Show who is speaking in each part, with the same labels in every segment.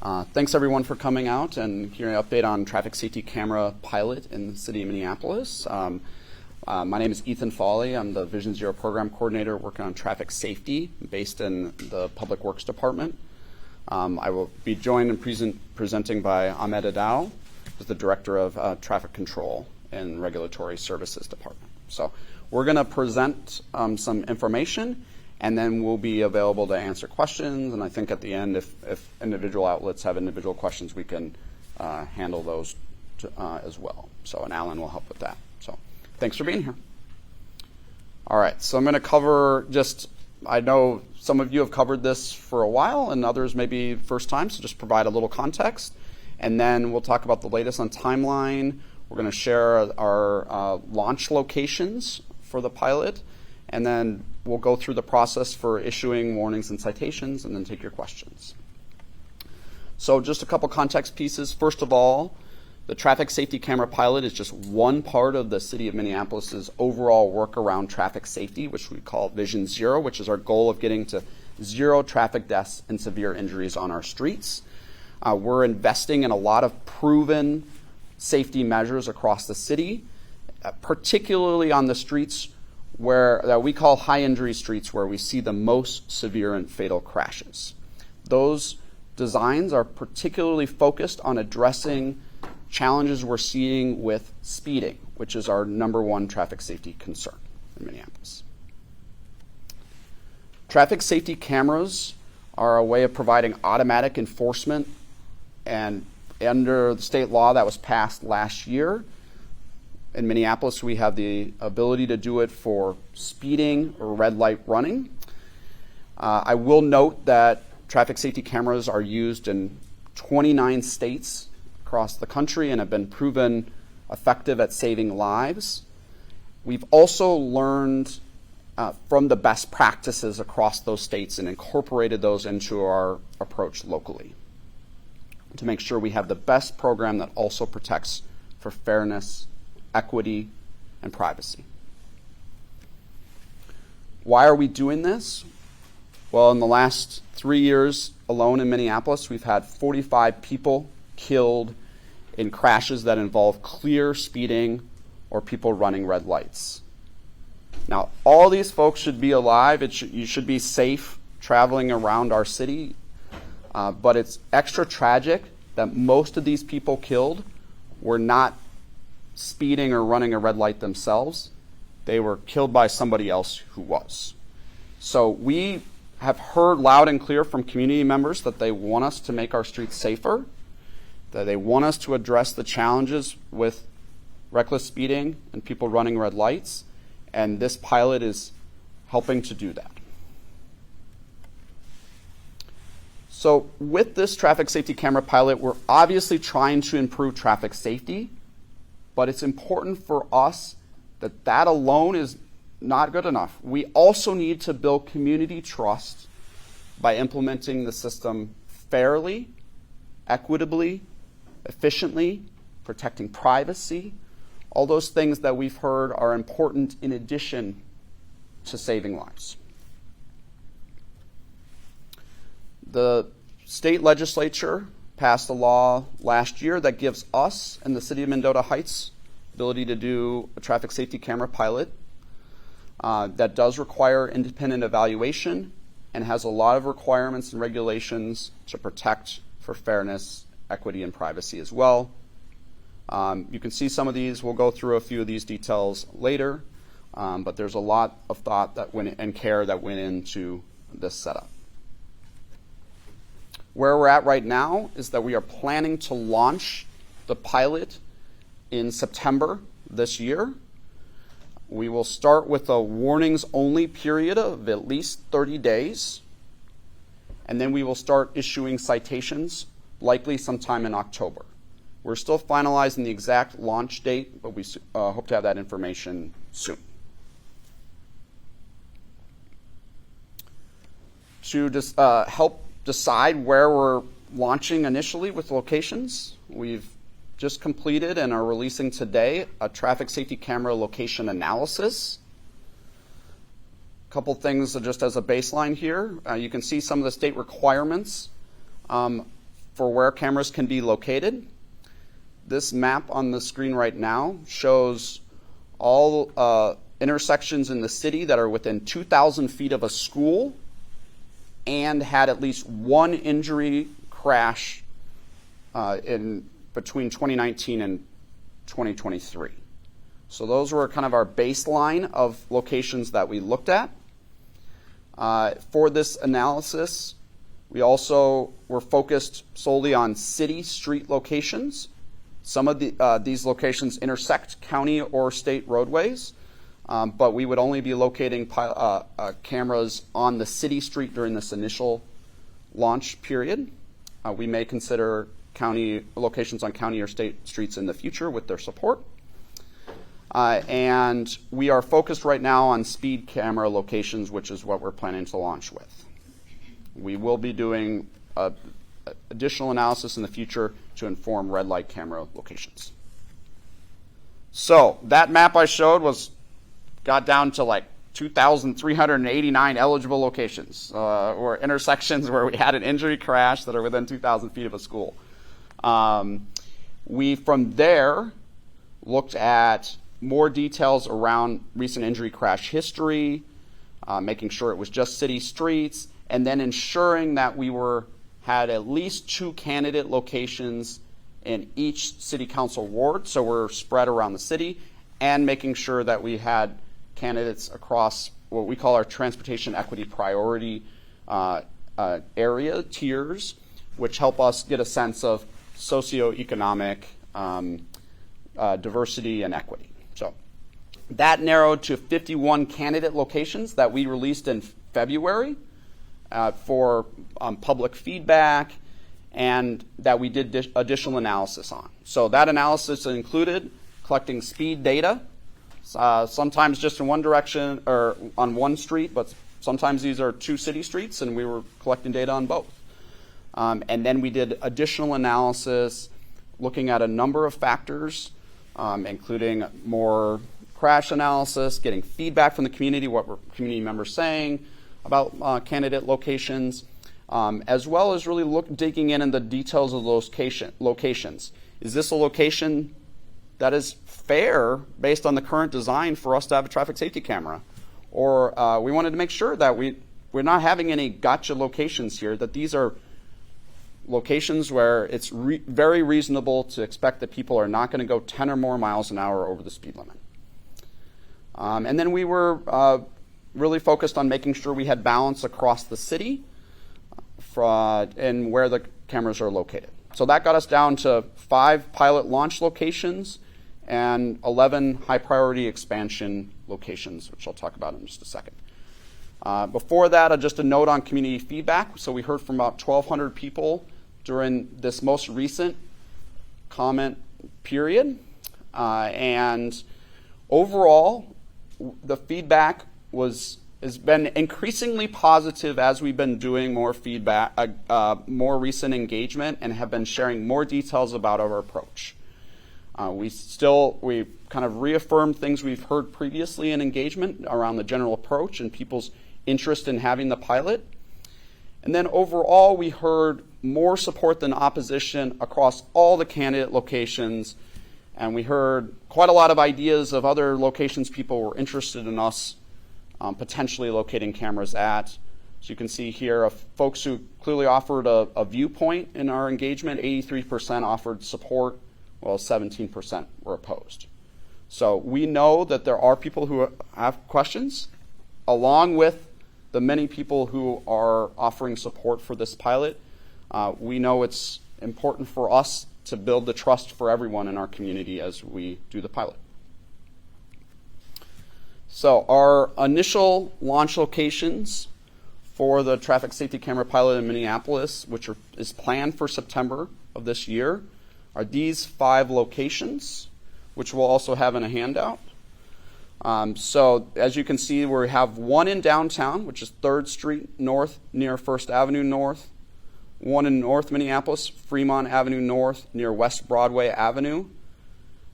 Speaker 1: Thanks everyone for coming out and hearing an update on traffic safety camera pilot in the city of Minneapolis. My name is Ethan Foley. I'm the Vision Zero program coordinator working on traffic safety based in the Public Works Department. I will be joined and presenting by Ahmed Adao, who's the Director of Traffic Control and Regulatory Services Department. So we're going to present some information, and then we'll be available to answer questions. And I think at the end, if individual outlets have individual questions, we can handle those as well. So, and Alan will help with that. So thanks for being here. All right, so I'm going to cover I know some of you have covered this for a while and others maybe first time, so just provide a little context. And then we'll talk about the latest on timeline. We're going to share our launch locations for the pilot, and then we'll go through the process for issuing warnings and citations and then take your questions. So just a couple context pieces. First of all, the traffic safety camera pilot is just one part of the city of Minneapolis's overall work around traffic safety, which we call Vision Zero, which is our goal of getting to zero traffic deaths and severe injuries on our streets. We're investing in a lot of proven safety measures across the city, particularly on the streets that we call high injury streets, where we see the most severe and fatal crashes. Those designs are particularly focused on addressing challenges we're seeing with speeding, which is our #1 traffic safety concern in Minneapolis. Traffic safety cameras are a way of providing automatic enforcement, and under the state law that was passed last year, in Minneapolis we have the ability to do it for speeding or red light running. I will note that traffic safety cameras are used in 29 states across the country and have been proven effective at saving lives. We've also learned from the best practices across those states and incorporated those into our approach locally to make sure we have the best program that also protects for fairness, equity, and privacy. Why are we doing this? Well, in the last 3 years alone in Minneapolis, we've had 45 people killed in crashes that involve clear speeding or people running red lights. Now, all these folks should be alive. You should be safe traveling around our city, but it's extra tragic that most of these people killed were not speeding or running a red light themselves. They were killed by somebody else who was. So we have heard loud and clear from community members that they want us to make our streets safer, that they want us to address the challenges with reckless speeding and people running red lights, and this pilot is helping to do that. So with this traffic safety camera pilot, we're obviously trying to improve traffic safety, but it's important for us that alone is not good enough. We also need to build community trust by implementing the system fairly, equitably, efficiently, protecting privacy, all those things that we've heard are important in addition to saving lives. The state legislature passed a law last year that gives us and the city of Mendota Heights ability to do a traffic safety camera pilot that does require independent evaluation and has a lot of requirements and regulations to protect for fairness, equity, and privacy as well. You can see some of these. We'll go through a few of these details later, but there's a lot of thought and care that went into this setup. Where we're at right now is that we are planning to launch the pilot in September this year. We will start with a warnings-only period of at least 30 days, and then we will start issuing citations likely sometime in October. We're still finalizing the exact launch date, but we hope to have that information soon. To just help decide where we're launching initially with locations, we've just completed and are releasing today a traffic safety camera location analysis. A couple things just as a baseline here. You can see some of the state requirements. for where cameras can be located. This map on the screen right now shows all intersections in the city that are within 2,000 feet of a school and had at least one injury crash in between 2019 and 2023. So those were kind of our baseline of locations that we looked at. For this analysis, we also were focused solely on city street locations. Some of these locations intersect county or state roadways, but we would only be locating cameras on the city street during this initial launch period. We may consider county locations on county or state streets in the future with their support. And we are focused right now on speed camera locations, which is what we're planning to launch with. We will be doing additional analysis in the future to inform red light camera locations. So that map I showed got down to like 2,389 eligible locations or intersections where we had an injury crash that are within 2,000 feet of a school. We, from there, looked at more details around recent injury crash history, making sure it was just city streets, and then ensuring that we had at least 2 candidate locations in each city council ward, so we're spread around the city, and making sure that we had candidates across what we call our transportation equity priority area tiers, which help us get a sense of socioeconomic diversity and equity. So that narrowed to 51 candidate locations that we released in February for public feedback, and that we did additional analysis on. So that analysis included collecting speed data, sometimes just in one direction or on one street, but sometimes these are 2 city streets, and we were collecting data on both. And then we did additional analysis looking at a number of factors, including more crash analysis, getting feedback from the community, what were community members saying about candidate locations, as well as really digging in the details of those locations. Is this a location that is fair based on the current design for us to have a traffic safety camera? Or we wanted to make sure that we're not having any gotcha locations here, that these are locations where it's very reasonable to expect that people are not going to go 10 or more miles an hour over the speed limit. And then we were really focused on making sure we had balance across the city and where the cameras are located. So that got us down to 5 pilot launch locations and 11 high priority expansion locations, which I'll talk about in just a second. Before that, just a note on community feedback. So we heard from about 1,200 people during this most recent comment period. And overall, the feedback has been increasingly positive as we've been doing more feedback, more recent engagement, and have been sharing more details about our approach. We kind of reaffirmed things we've heard previously in engagement around the general approach and people's interest in having the pilot. And then overall, we heard more support than opposition across all the candidate locations, and we heard quite a lot of ideas of other locations people were interested in us potentially locating cameras at. So you can see here folks who clearly offered a viewpoint in our engagement. 83% offered support, while 17% were opposed. So we know that there are people who have questions, along with the many people who are offering support for this pilot. We know it's important for us to build the trust for everyone in our community as we do the pilot. So our initial launch locations for the traffic safety camera pilot in Minneapolis, which is planned for September of this year, are these 5 locations, which we'll also have in a handout. So as you can see, we have 1 in downtown, which is 3rd Street North near 1st Avenue North, 1 in North Minneapolis, Fremont Avenue North near West Broadway Avenue,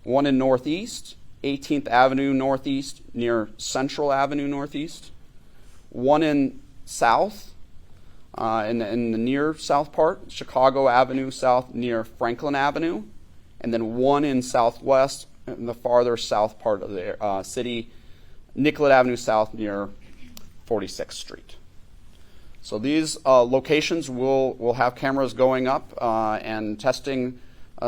Speaker 1: 1 in Northeast, 18th Avenue Northeast near Central Avenue Northeast, 1 in South in the near south part, Chicago Avenue South near Franklin Avenue, and then one in southwest, in the farther south part of the city, Nicollet Avenue South near 46th Street. So these locations will have cameras going up and testing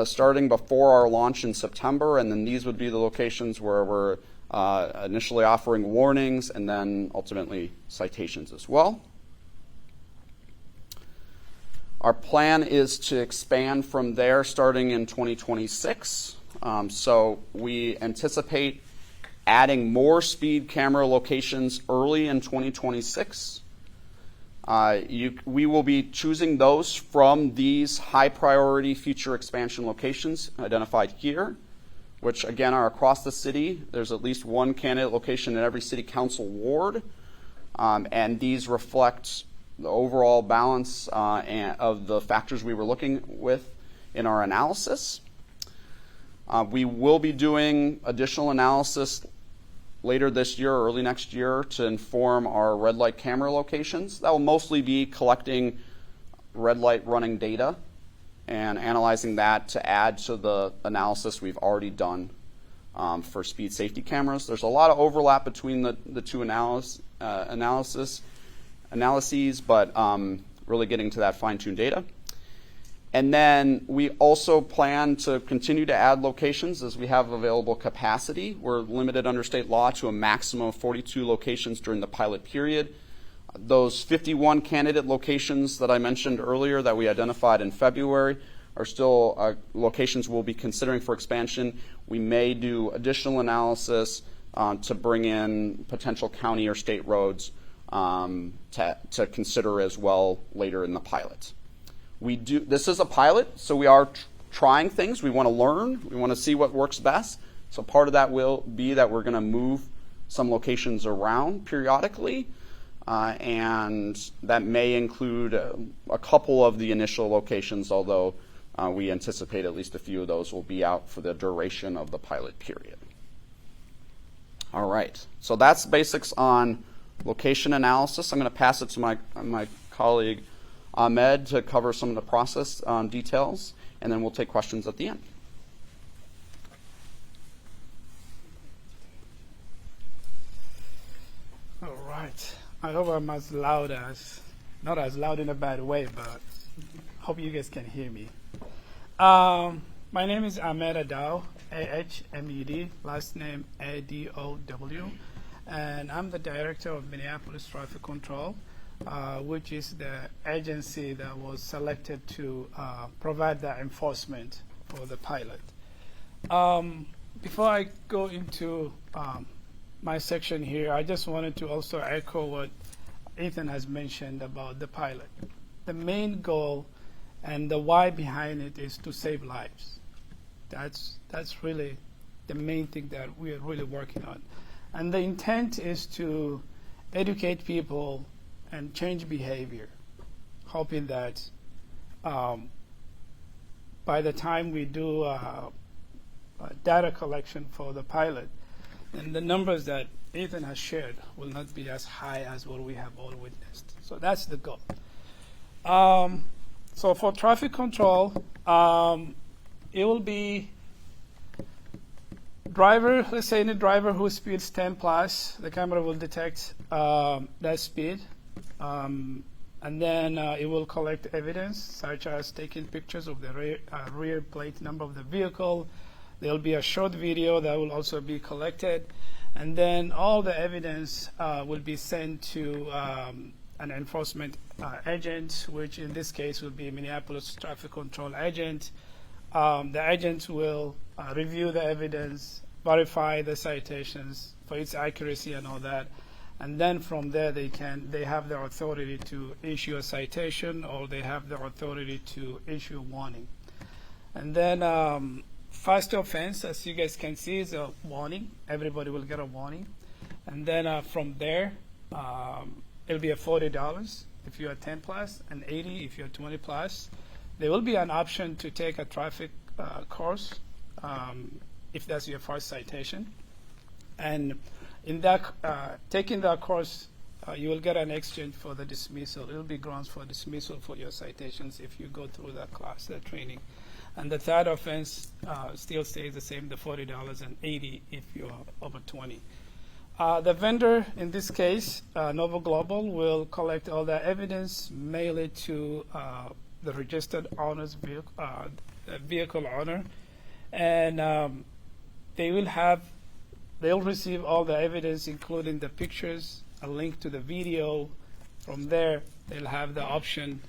Speaker 1: starting before our launch in September, and then these would be the locations where we're initially offering warnings and then ultimately citations as well. Our plan is to expand from there starting in 2026. So we anticipate adding more speed camera locations early in 2026. We will be choosing those from these high priority future expansion locations identified here, which again are across the city. There's at least one candidate location in every city council ward, and these reflect the overall balance of the factors we were looking with in our analysis. We will be doing additional analysis later this year or early next year to inform our red light camera locations. That will mostly be collecting red light running data and analyzing that to add to the analysis we've already done for speed safety cameras. There's a lot of overlap between the two analyses, but really getting to that fine-tuned data. And then we also plan to continue to add locations as we have available capacity. We're limited under state law to a maximum of 42 locations during the pilot period. Those 51 candidate locations that I mentioned earlier that we identified in February are still locations we'll be considering for expansion. We may do additional analysis to bring in potential county or state roads to consider as well later in the pilot. This is a pilot, so we are trying things. We want to learn. We want to see what works best. So part of that will be that we're going to move some locations around periodically, and that may include a couple of the initial locations, although we anticipate at least a few of those will be out for the duration of the pilot period. All right, so that's basics on location analysis. I'm going to pass it to my colleague Ahmed to cover some of the process details, and then we'll take questions at the end.
Speaker 2: All right. I hope I'm as loud not as loud in a bad way, but hope you guys can hear me. My name is Ahmed Adow, A-H-M-E-D, last name A-D-O-W, and I'm the director of Minneapolis Traffic Control, which is the agency that was selected to provide the enforcement for the pilot. Before I go into my section here, I just wanted to also echo what Ethan has mentioned about the pilot. The main goal and the why behind it is to save lives. That's really the main thing that we are really working on. And the intent is to educate people and change behavior, hoping that by the time we do data collection for the pilot, then the numbers that Ethan has shared will not be as high as what we have all witnessed. So that's the goal. So for traffic control, it will be driver, let's say any driver who speeds 10 plus, the camera will detect that speed. And then it will collect evidence, such as taking pictures of the rear plate number of the vehicle. There will be a short video that will also be collected. And then all the evidence will be sent to an enforcement agent, which in this case will be Minneapolis Traffic Control agent. The agent will review the evidence, verify the citations for its accuracy and all that. And then from there, they have the authority to issue a citation, or they have the authority to issue a warning. And then first offense, as you guys can see, is a warning. Everybody will get a warning. And then from there, it'll be a $40 if you're 10 plus, and $80 if you're 20 plus. There will be an option to take a traffic course if that's your first citation. And in that, taking that course you will get an exchange for the dismissal. It will be grounds for dismissal for your citations if you go through that class, that training. And the third offense still stays the same, the $40 and $80 if you are over 20. The vendor, in this case, Novo Global, will collect all the evidence, mail it to the registered owner's vehicle owner, and they'll receive all the evidence, including the pictures, a link to the video. From there, they'll have the option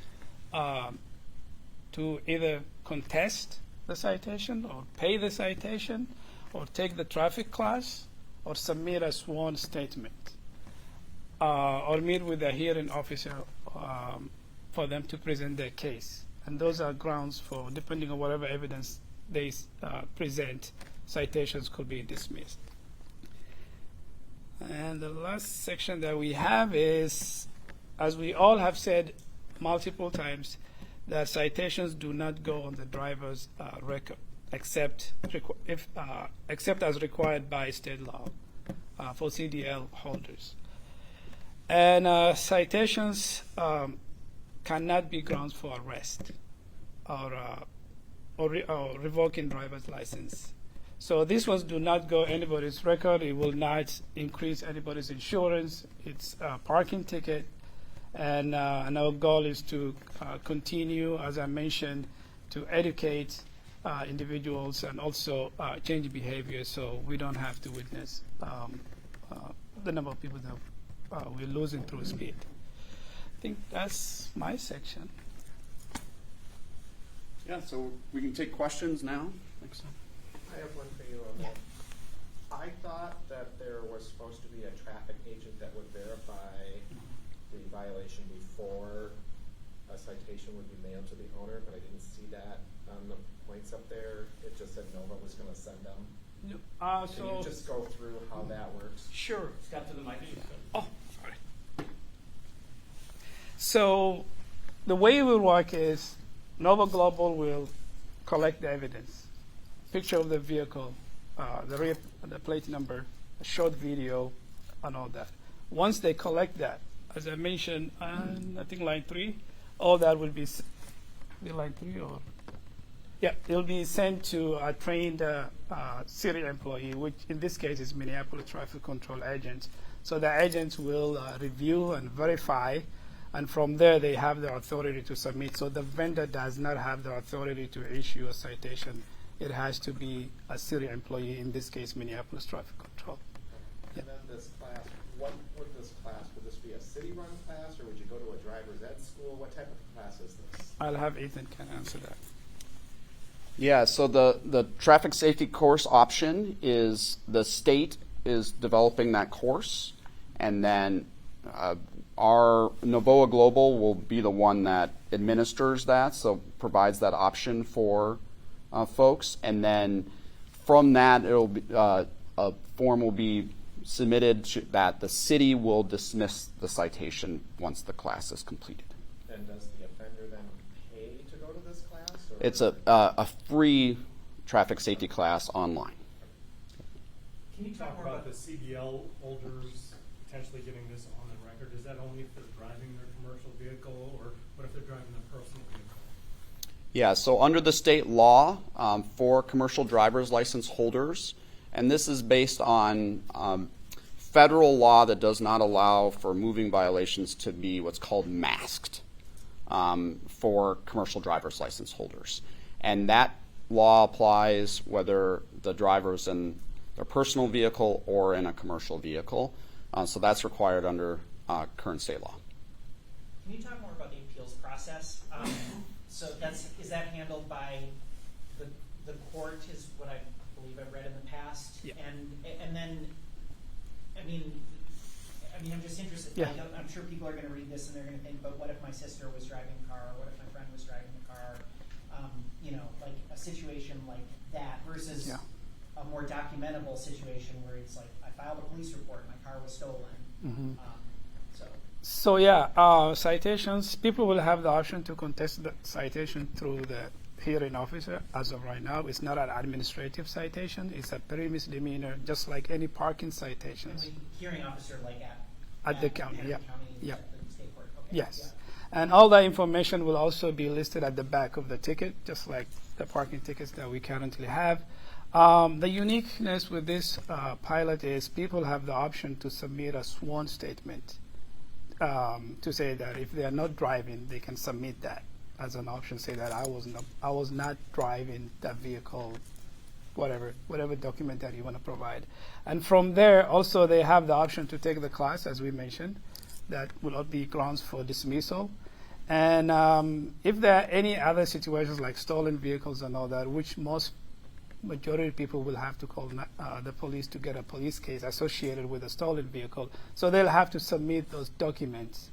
Speaker 2: to either contest the citation or pay the citation or take the traffic class or submit a sworn statement or meet with the hearing officer for them to present their case. And those are grounds for, depending on whatever evidence they present, citations could be dismissed. And the last section that we have is, as we all have said multiple times, that citations do not go on the driver's record, except as required by state law for CDL holders. And citations cannot be grounds for arrest or revoking driver's license. So these ones do not go anybody's record. It will not increase anybody's insurance. It's a parking ticket. And our goal is to continue, as I mentioned, to educate individuals and also change behavior so we don't have to witness the number of people that we're losing through speed. I think that's my section.
Speaker 1: Yeah, so we can take questions now. Thanks.
Speaker 3: I have one for you on that. I thought that there was supposed to be a traffic agent that would verify the violation before a citation would be mailed to the owner, but I didn't see that on the points up there. It just said Nova was going to send them.
Speaker 2: No,
Speaker 3: Can you just go through how that works?
Speaker 2: Sure.
Speaker 4: Step to the microphone.
Speaker 2: Oh, sorry. So the way it will work is Nova Global will collect the evidence, picture of the vehicle, the plate number, a short video, and all that. Once they collect that, as I mentioned, I think line 3, all that will be line 3 or it'll be sent to a trained city employee, which in this case is Minneapolis traffic control agents. So the agents will review and verify, and from there they have the authority to submit. So the vendor does not have the authority to issue a citation. It has to be a city employee, in this case Minneapolis traffic control.
Speaker 3: And then this class, what would this class, would this be a city-run class, or would you go to a driver's ed school? What type of class is this?
Speaker 2: I'll have Ethan can answer that.
Speaker 1: Yeah, so the traffic safety course option is the state is developing that course, and then our Novoa Global will be the one that administers that, so provides that option for folks, and then from that it'll be, a form will be submitted that the city will dismiss the citation once the class is completed.
Speaker 3: And does the offender then pay to go to this class? Or?
Speaker 1: It's a free traffic safety class online.
Speaker 4: Can you
Speaker 5: talk about the CDL holders potentially getting this on the record? Is that only if they're driving their commercial vehicle, or what if they're driving their personal vehicle?
Speaker 1: Yeah, so under the state law for commercial driver's license holders, and this is based on federal law that does not allow for moving violations to be what's called masked for commercial driver's license holders. And that law applies whether the driver's in their personal vehicle or in a commercial vehicle. So that's required under current state law.
Speaker 4: Can you talk more about the appeals process? So is that handled by the court, is what I believe I've read in the past?
Speaker 2: Yeah.
Speaker 4: And then, I mean, I'm just interested.
Speaker 2: Yeah.
Speaker 4: I'm sure people are going to read this and they're going to think, but what if my sister was driving a car, or what if my friend was driving a car? Like a situation like that versus a more documentable situation where it's like, I filed a police report, my car was stolen.
Speaker 2: Mm-hmm.
Speaker 4: So
Speaker 2: citations, people will have the option to contest the citation through the hearing officer. As of right now, it's not an administrative citation, it's a pretty misdemeanor, just like any parking citations.
Speaker 4: hearing officer like at
Speaker 2: At the county, yeah. Yeah.
Speaker 4: At the state court. Okay.
Speaker 2: Yes. And all that information will also be listed at the back of the ticket, just like the parking tickets that we currently have. The uniqueness with this pilot is people have the option to submit a sworn statement to say that if they are not driving, they can submit that as an option, say that I was not driving that vehicle, whatever document that you want to provide. And from there, also, they have the option to take the class, as we mentioned. That will not be grounds for dismissal. And if there are any other situations like stolen vehicles and all that, which majority of people will have to call the police to get a police case associated with a stolen vehicle. So they'll have to submit those documents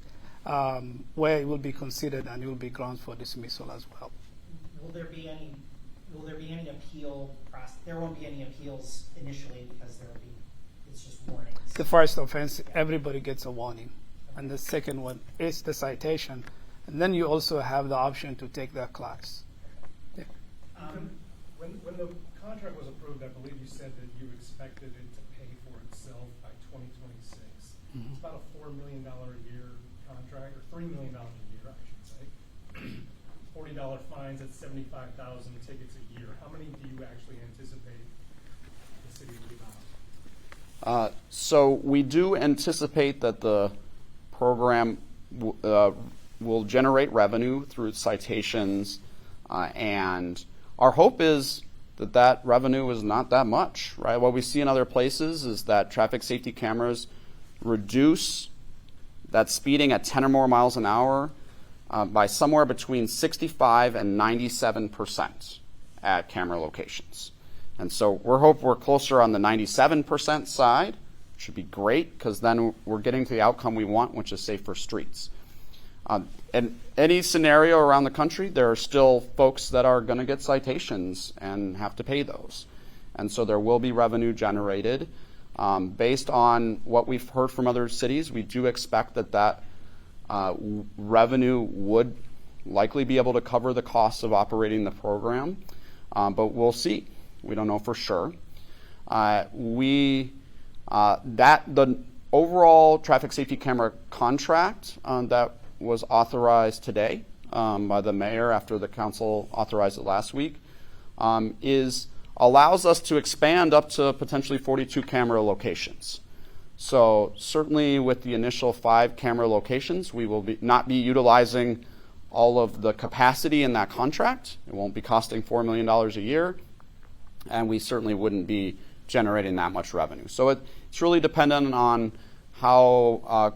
Speaker 2: where it will be considered and it will be grounds for dismissal as well.
Speaker 4: Will there be any appeal process? There won't be any appeals initially because it's just warnings.
Speaker 2: The first offense, everybody gets a warning. And the second one is the citation. And then you also have the option to take that class. Yeah.
Speaker 5: When the contract was approved, I believe you said that you expected it to pay for itself by 2026. It's about a $4 million a year contract, or $3 million a year, I should say. $40 fines at 75,000 tickets a year. How many do you actually anticipate the city will give out?
Speaker 1: So we do anticipate that the program will generate revenue through citations, and our hope is that revenue is not that much, right? What we see in other places is that traffic safety cameras reduce that speeding at 10 or more miles an hour by somewhere between 65 and 97% at camera locations. And so we're closer on the 97% side. Should be great, because then we're getting to the outcome we want, which is safer streets. In any scenario around the country, there are still folks that are going to get citations and have to pay those. And so there will be revenue generated. Based on what we've heard from other cities, we do expect that revenue would likely be able to cover the costs of operating the program, but we'll see. We don't know for sure. The overall traffic safety camera contract that was authorized today by the mayor after the council authorized it last week allows us to expand up to potentially 42 camera locations. So certainly with the initial 5 camera locations, we will not be utilizing all of the capacity in that contract. It won't be costing $4 million a year, and we certainly wouldn't be generating that much revenue. So it's really dependent on how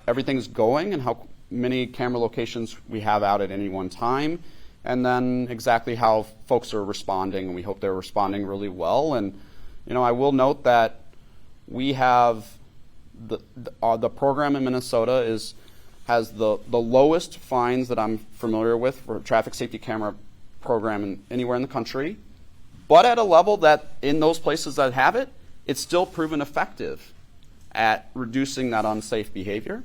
Speaker 1: everything's going and how many camera locations we have out at any one time, and then exactly how folks are responding. And we hope they're responding really well. And I will note that we have the program in Minnesota has the lowest fines that I'm familiar with for a traffic safety camera program anywhere in the country, but at a level that in those places that have it, it's still proven effective at reducing that unsafe behavior.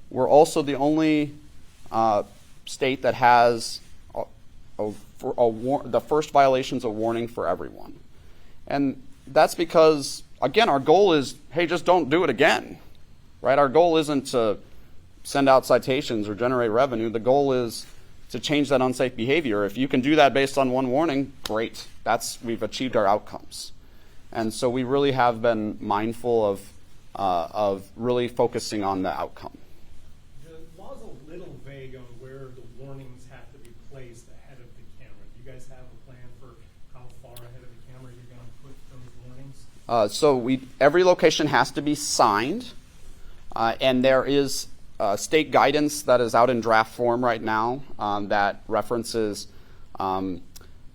Speaker 1: We're also the only state that has the first violation's a warning for everyone. And that's because, again, our goal is, hey, just don't do it again, right? Our goal isn't to send out citations or generate revenue. The goal is to change that unsafe behavior. If you can do that based on one warning, great. We've achieved our outcomes. And so we really have been mindful of really focusing on the outcome.
Speaker 5: The law's a little vague on where the warnings have to be placed ahead of the camera. Do you guys have a plan for how far ahead of the camera you're going to put those warnings?
Speaker 1: Every location has to be signed, and there is state guidance that is out in draft form right now that references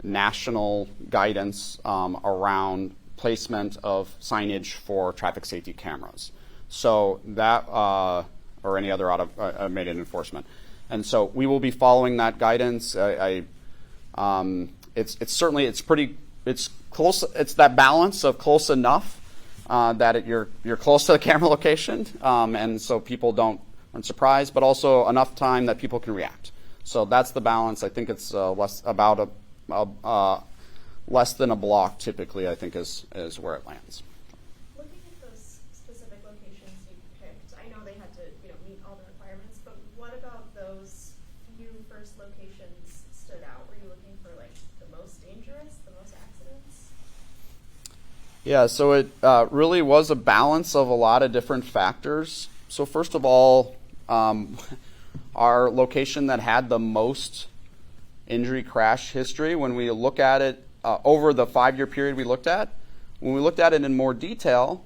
Speaker 1: national guidance around placement of signage for traffic safety cameras. So that, or any other automated enforcement. And so we will be following that guidance. It's close. It's that balance of close enough that you're close to the camera location, and so people aren't surprised, but also enough time that people can react. So that's the balance. I think it's less than a block typically, I think is where it lands.
Speaker 6: Looking at those specific locations you picked,
Speaker 1: Yeah, so it really was a balance of a lot of different factors. So first of all, our location that had the most injury crash history, when we look at it over the 5-year period when we looked at it in more detail,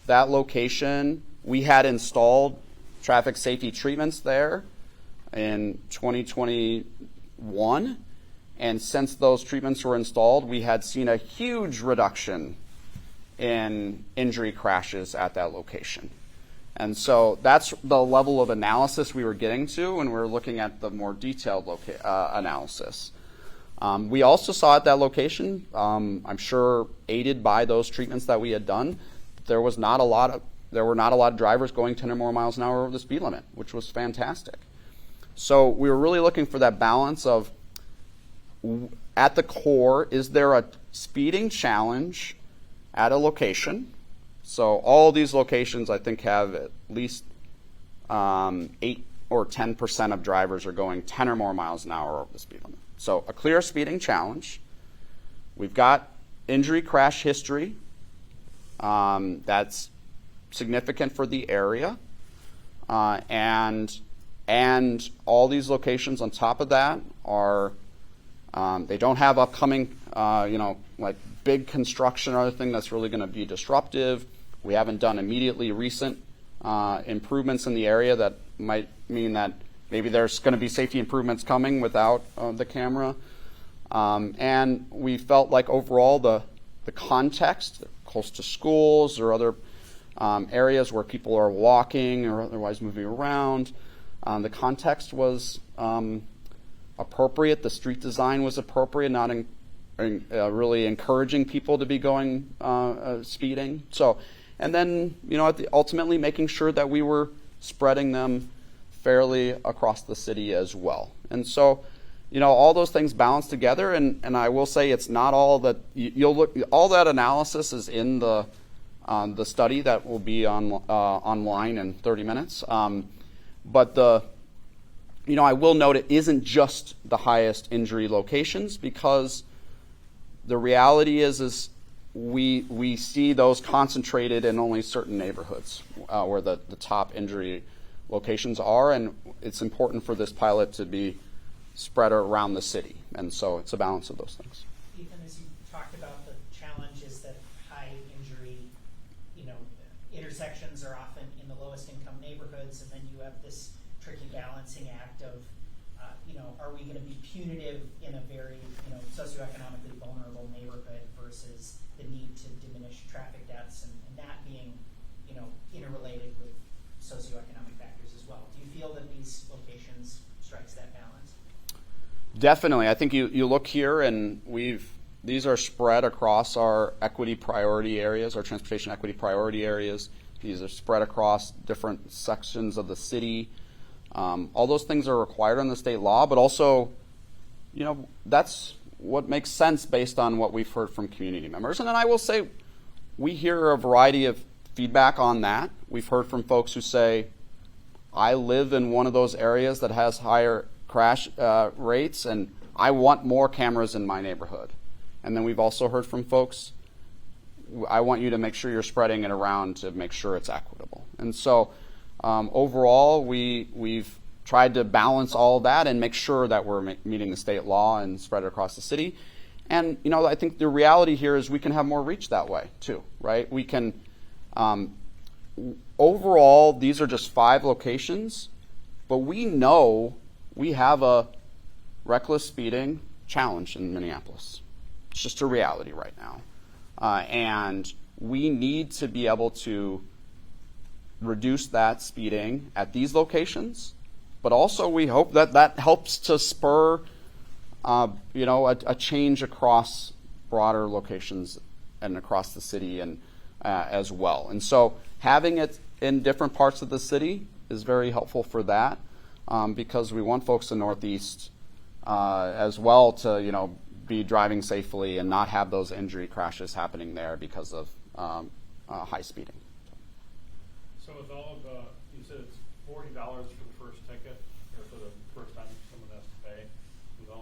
Speaker 1: that location, we had installed traffic safety treatments there in 2021. And since those treatments were installed, we had seen a huge reduction in injury crashes at that location. And so that's the level of analysis we were getting to when we were looking at the more detailed analysis. We also saw at that location, I'm sure aided by those treatments that we had done, there were not a lot of drivers going 10 or more miles an hour over the speed limit, which was fantastic. So we were really looking for that balance of, at the core, is there a speeding challenge at a location? So all these locations, I think, have at least 8 or 10% of drivers are going 10 or more miles an hour over the speed limit. So a clear speeding challenge. We've got injury crash history that's significant for the area, and all these locations on top of that are they don't have upcoming like big construction or other thing that's really going to be disruptive. We haven't done immediately recent improvements in the area that might mean that maybe there's going to be safety improvements coming without the camera. And we felt like overall the context, close to schools or other areas where people are walking or otherwise moving around, the context was appropriate. The street design was appropriate, not really encouraging people to be going speeding. So, and then ultimately making sure that we were spreading them fairly across the city as well. And so, all those things balance together. And I will say it's not all that you'll look. All that analysis is in the study that will be online in 30 minutes. But I will note it isn't just the highest injury locations, because the reality is we see those concentrated in only certain neighborhoods where the top injury locations are, and it's important for this pilot to be spread around the city. And so it's a balance of those things.
Speaker 4: Ethan, as you talked about the challenges that high injury, intersections are often in the lowest income neighborhoods, and then you have this tricky balancing act of, are we going to be punitive in a very, socioeconomically vulnerable neighborhood versus the need to diminish traffic deaths, and that being, interrelated with socioeconomic factors as well. Do you feel that these locations strikes that balance?
Speaker 1: Definitely. I think you look here, and these are spread across our equity priority areas, our transportation equity priority areas. These are spread across different sections of the city. All those things are required under the state law, but also, that's what makes sense based on what we've heard from community members. And then I will say, we hear a variety of feedback on that. We've heard from folks who say, I live in one of those areas that has higher crash rates, and I want more cameras in my neighborhood. And then we've also heard from folks, I want you to make sure you're spreading it around to make sure it's equitable. And so overall, we've tried to balance all of that and make sure that we're meeting the state law and spread it across the city. And, I think the reality here is we can have more reach that way too, right? We can, overall, these are just 5 locations, but we know we have a reckless speeding challenge in Minneapolis. It's just a reality right now. And we need to be able to reduce that speeding at these locations, but also we hope that helps to spur a change across broader locations and across the city and as well. And so having it in different parts of the city is very helpful for that, because we want folks in Northeast as well to be driving safely and not have those injury crashes happening there because of high speeding.
Speaker 6: So with all of you said it's $40 for the first ticket, or for the first time someone has to pay, with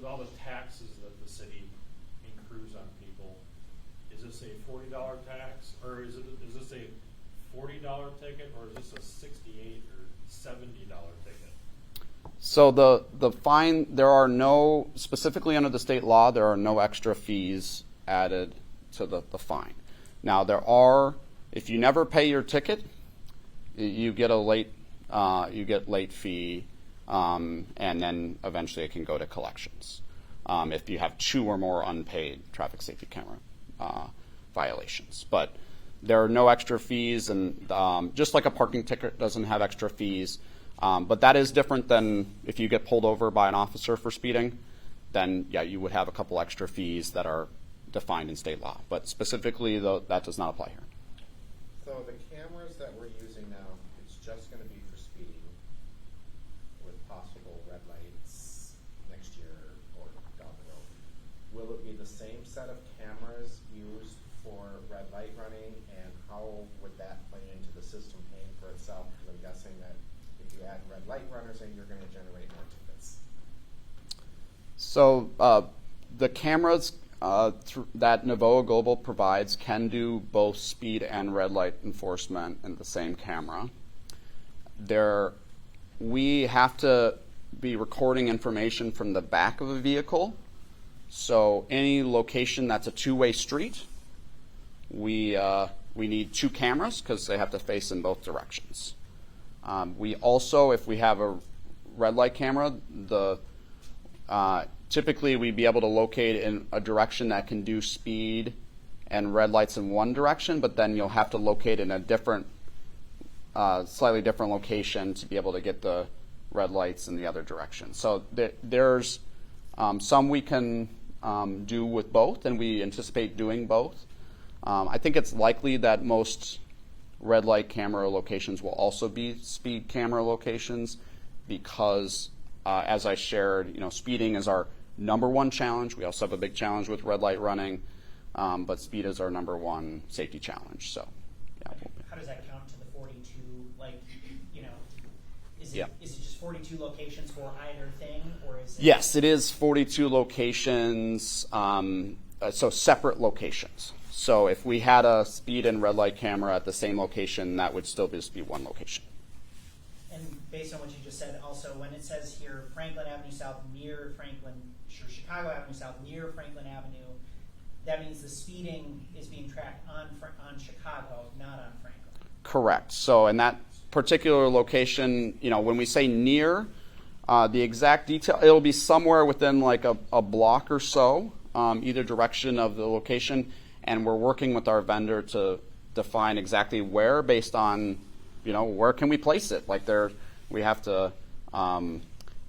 Speaker 6: all the taxes that the city accrues on people, is this a $40 tax, or is this a $40 ticket, or is this a $68 or $70 ticket?
Speaker 1: So the fine, there are no, specifically under the state law, there are no extra fees added to the fine. Now there are, if you never pay your ticket, you get a late fee, and then eventually it can go to collections. If you have 2 or more unpaid traffic safety camera violations. But there are no extra fees, and just like a parking ticket doesn't have extra fees, but that is different than if you get pulled over by an officer for speeding, then yeah, you would have a couple extra fees that are defined in state law. But specifically, though, that does not apply here.
Speaker 3: So the cameras that we're using now, it's just going to be for speeding with possible red lights next year or down the road. Will it be the same set of cameras used for red light running, and how would that play into the system paying for itself? Because I'm guessing that if you add red light runners in, you're going to generate more tickets.
Speaker 1: So the cameras that Novoa Global provides can do both speed and red light enforcement in the same camera. We have to be recording information from the back of a vehicle. So any location that's a two-way street, we need 2 cameras because they have to face in both directions. We also, if we have a red light camera, typically we'd be able to locate in a direction that can do speed and red lights in one direction, but then you'll have to locate in a different, slightly different location to be able to get the red lights in the other direction. So there's some we can do with both, and we anticipate doing both. I think it's likely that most red light camera locations will also be speed camera locations because, as I shared, speeding is our #1 challenge. We also have a big challenge with red light running, but speed is our #1 safety challenge. So, yeah.
Speaker 4: How does that count to the 42? Like, is it
Speaker 1: Yeah.
Speaker 4: is it just 42 locations for either thing, or is it?
Speaker 1: Yes, it is 42 locations, so separate locations. So if we had a speed and red light camera at the same location, that would still just be one location.
Speaker 4: And based on what you just said, also when it says here Franklin Avenue South near Franklin, or Chicago Avenue South near Franklin Avenue, that means the speeding is being tracked on Chicago, not on Franklin.
Speaker 1: Correct. So in that particular location, when we say near, the exact detail, it'll be somewhere within like a block or so, either direction of the location, and we're working with our vendor to define exactly where based on, where can we place it? Like we have to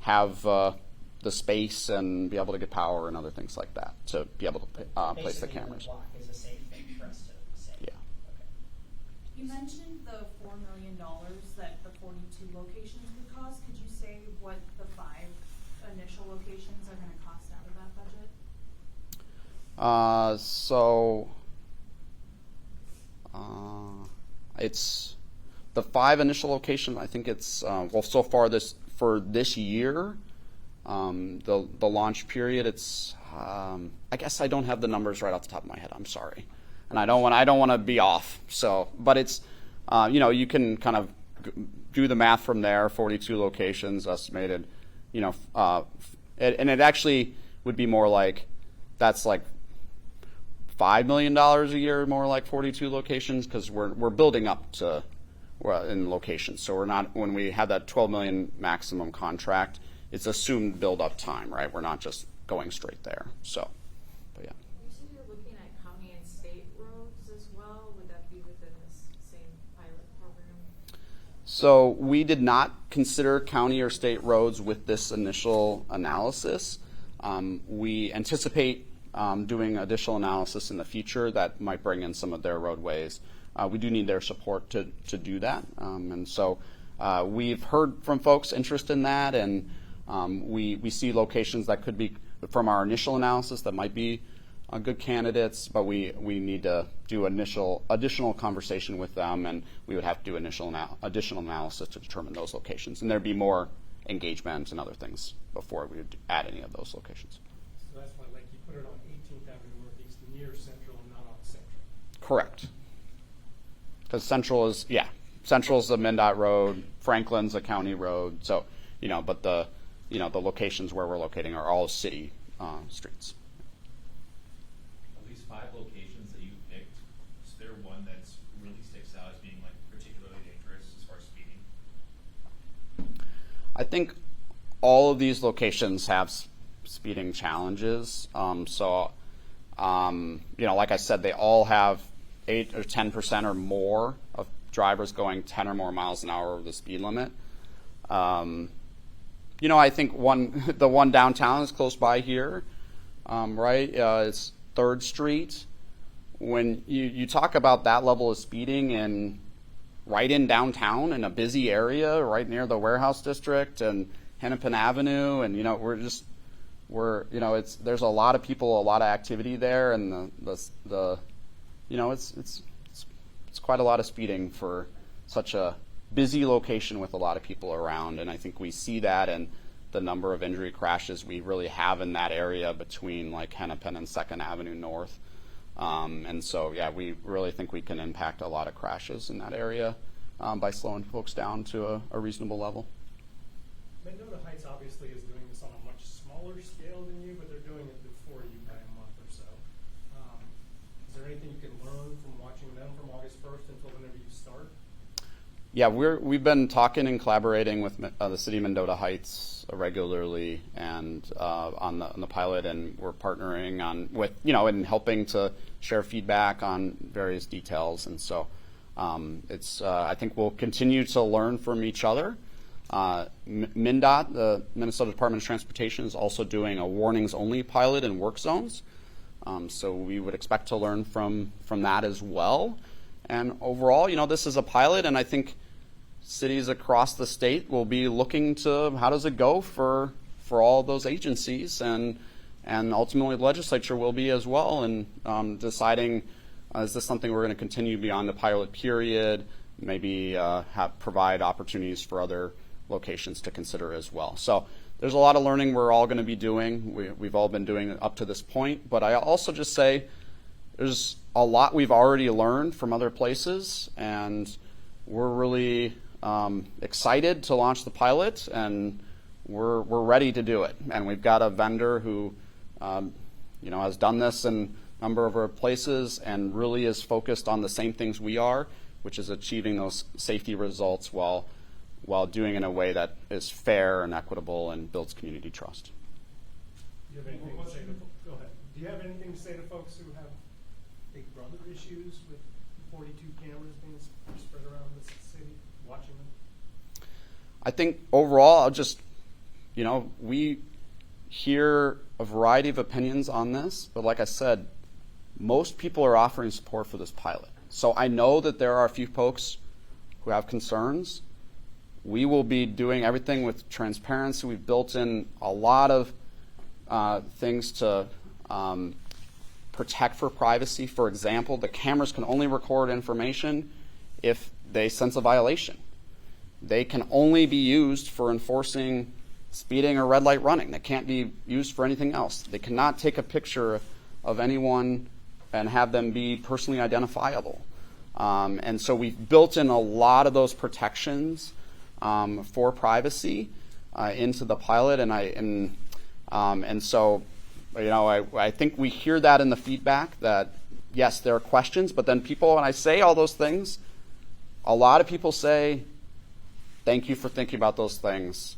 Speaker 1: have the space and be able to get power and other things like that to be able to place the
Speaker 4: Basically,
Speaker 1: cameras.
Speaker 4: the block is a safe thing for us to say.
Speaker 1: Yeah.
Speaker 4: Okay.
Speaker 7: You mentioned the $4 million that the 42 locations would cost. Could you say what the 5 initial locations are going to cost out of that budget?
Speaker 1: It's the 5 initial locations. I think it's so far for this year, the launch period. It's I guess I don't have the numbers right off the top of my head. I'm sorry, and I don't want to be off. So, but it's you can kind of do the math from there. 42 locations estimated. And it actually would be more like that's like $5 million a year, more like 42 locations, because we're building up to in locations. So we're not, when we have that 12 million maximum contract, it's assumed build up time, right? We're not just going straight there. So, but yeah.
Speaker 7: You said you're looking at county and state roads as well. Would that be within this same pilot program?
Speaker 1: So we did not consider county or state roads with this initial analysis. We anticipate doing additional analysis in the future that might bring in some of their roadways. We do need their support to do that. And so we've heard from folks interested in that, and we see locations that could be, from our initial analysis, that might be good candidates, but we need to do additional conversation with them, and we would have to do additional analysis to determine those locations. And there'd be more engagement and other things before we would add any of those locations.
Speaker 5: So that's why, like, you put it on 18th Avenue Northeast near Central and not on St.
Speaker 1: Correct. Because Central is a MnDOT road, Franklin's a county road. So, but the locations where we're locating are all city streets.
Speaker 8: Of these 5 locations that you picked, is there one that's really sticks out as being like particularly dangerous as far as speeding?
Speaker 1: I think all of these locations have speeding challenges. Like I said, they all have 8 or 10% or more of drivers going 10 or more miles an hour over the speed limit. I think the one downtown is close by here, right? It's 3rd Street. When you talk about that level of speeding right in downtown in a busy area, right near the warehouse district and Hennepin Avenue, and there's a lot of people, a lot of activity there, and it's quite a lot of speeding for such a busy location with a lot of people around, and I think we see that in the number of injury crashes we really have in that area between like Hennepin and 2nd Avenue North. We really think we can impact a lot of crashes in that area by slowing folks down to a reasonable level.
Speaker 5: Minnesota Heights obviously is doing this on a much smaller scale than you, but they're doing it before you by a month or so. Is there anything you can learn from watching them from August 1st until whenever you start?
Speaker 1: Yeah, we've been talking and collaborating with the city of Minnesota Heights regularly and on the pilot, and we're partnering and helping to share feedback on various details. And so I think we'll continue to learn from each other. MnDOT, the Minnesota Department of Transportation, is also doing a warnings only pilot in work zones. So we would expect to learn from that as well. And overall, this is a pilot, and I think cities across the state will be looking to how does it go for all of those agencies, and ultimately the legislature will be as well, and deciding is this something we're going to continue beyond the pilot period, maybe provide opportunities for other locations to consider as well. So there's a lot of learning we're all going to be doing. We've all been doing it up to this point, but I also just say there's a lot we've already learned from other places, and we're really excited to launch the pilot, and we're ready to do it. And we've got a vendor who has done this in a number of our places and really is focused on the same things we are, which is achieving those safety results while doing it in a way that is fair and equitable and builds community trust.
Speaker 5: Do you have anything to say go ahead. Do you have anything to say to folks who have Big Brother issues with 42 cameras being spread around the city, watching them?
Speaker 1: I think overall, we hear a variety of opinions on this, but like I said, most people are offering support for this pilot. So I know that there are a few folks who have concerns. We will be doing everything with transparency. We've built in a lot of things to protect for privacy. For example, the cameras can only record information if they sense a violation. They can only be used for enforcing speeding or red light running. They can't be used for anything else. They cannot take a picture of anyone and have them be personally identifiable. And so we've built in a lot of those protections for privacy into the pilot, and so I think we hear that in the feedback that yes, there are questions, but then people, when I say all those things, a lot of people say, "Thank you for thinking about those things.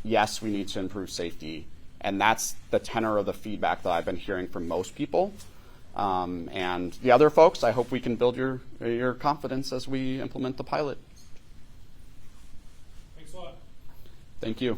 Speaker 1: Yes, we need to improve safety," and that's the tenor of the feedback that I've been hearing from most people. And the other folks, I hope we can build your confidence as we implement the pilot.
Speaker 6: Thanks a lot.
Speaker 1: Thank you.